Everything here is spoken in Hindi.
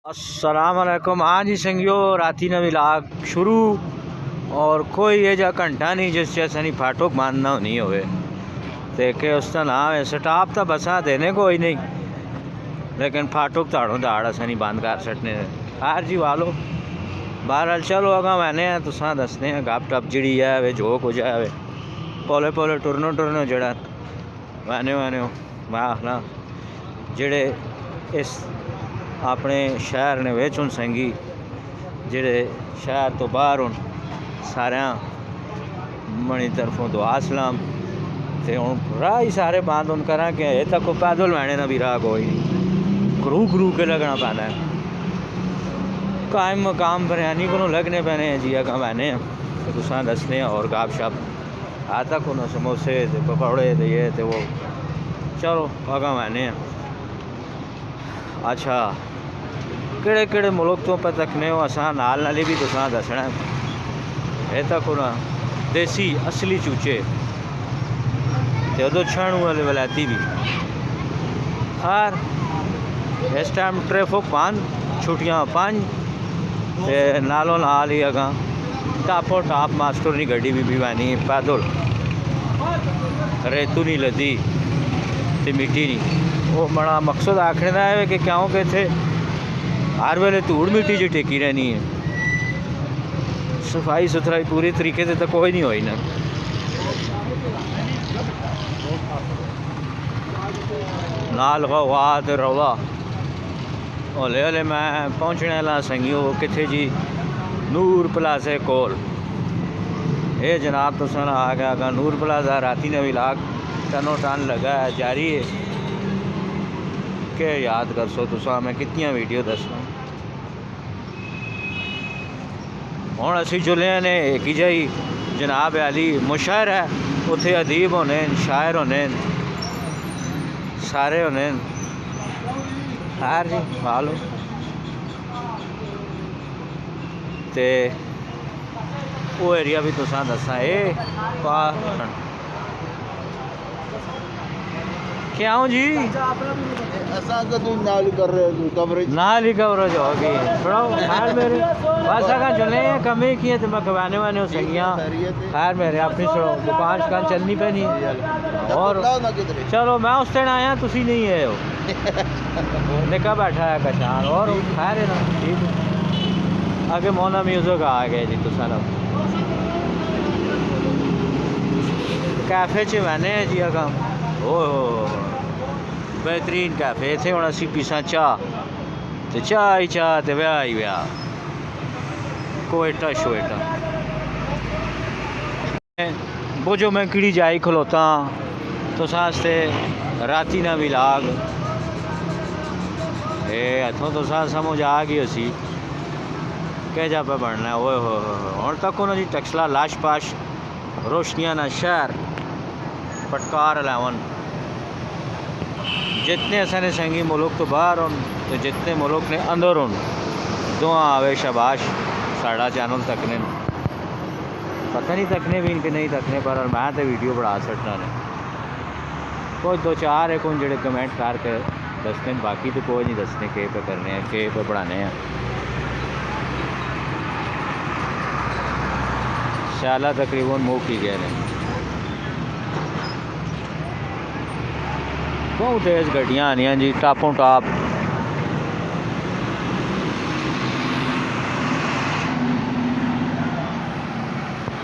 अस्सलाम वालेकुम। हाँ जी संगियो, राती ने विलाग शुरू और कोई ये जा घंटा नहीं जिस जैसे नहीं फाटक मानना नहीं होवे ते के उसका नाम है स्टाफ तो बसा देने कोई नहीं, लेकिन फाटक ताड़ों दाड़ असा नहीं बंद कर सकने। हार जी वालो बहरहाल चलो अगा मैंने तुसा दसने गप टप जी है वे जो कुछ है वे पोले पोले टुरनो टुरनो जड़ा मैंने वाह ना जेड़े इस अपने शहर ने विच हुन संगी जेड़े शहर तो बाहर हुन सारे मनी तरफों दुआ सलाम ते हुन राह ही सारे बंद हुन करा के अजे तक पैदल मैने ना भी राह कोई घरू घरू के लगना पैना है। कायम मकाम बिरयानी को लगने पैने जी अगर मैंने तुसा दसने और गप शप आता को समोसे ते पकौड़े ते ये ते वो चलो अगा मैंने अच्छा केड़े केड़े मुल्क तो पे तकने हो असा नाल नाली भी तुसा दसना है तक ना देसी असली चूचे ते उदो छाणू वाले वलैती भी हार इस टाइम ट्रैफिक 5 छुट्टियां 5 ते नालों नाल ही अगा टापो टाप मास्टर नी गड्डी भी बनी पैदल रेतू नहीं लदी ते मिट्टी नहीं। वो बड़ा मकसद आखने का है कि क्यों कि इतने हर वेले धूड़ मिट्टी जी टेकी रहनी है, सफाई सुथराई पूरी तरीके से तो कोई नहीं होई ना। नाल गवात रौला हौले हौले मैं पहुँचने वाला संगियो किथे जी नूर प्लाजे कोल। ये जनाब तो सुना आ गया नूर प्लाजा राती ने भी लाग टनो टन लगा है जारी है के याद कर सो तुसा मैं कितनी वीडियो दसना हूँ असी जुले ने एक ही जी जनाब अली मुशायर है उथे अदीब होने शायर होने सारे होने खैर जी हालो ते वो एरिया भी तुसा दसा क्यों जी नाल कर रहे कवरेज नाल ही कवरेज होगी थोड़ा खैर मेरे बस अगर चले कमी की है तो मैं गवाने वाने हो सकियाँ खैर मेरे अपनी सुनो दुकान शिकान चलनी पैनी और चलो मैं उस दिन आया तुसी नहीं है हो निका बैठा है कशान और खैर है ना ठीक आगे मोना म्यूजिक आ गए जी तुसा ना कैफे च मैंने जी अगा ओ बेहतरीन कैफे थे हूँ असी पीसा चाह तो चाह ही चाह तो ब्याह ही ब्याह कोयटा शोयटा बोझो मैं किड़ी जाई खलोता तो सास्ते राती ना भी लाग इतों तो सा समझ आ गई उसी कह जा पे बनना है ओए हो हूँ तक उन्होंने टक्सला लाश पाश रोशनियां ना शहर पटकार 11 जितने असाने संगी मुल्क तो बाहर हों तो जितने मुल्क ने अंदर हों दुआ आवे शाबाश साड़ा चैनल तकने पता नहीं तकने भी इनके नहीं तकने पर मैं तो वीडियो बढ़ा सकता ने कोई 2-4 है कौन जेड़े कमेंट करके दसते हैं बाकी तो कोई नहीं दसने के पे करने हैं के पे बढ़ाने हैं। शाला तकरीबन मुँह की गए हैं बहुत तेज़ गड्डियाँ आनियाँ जी टापों टाप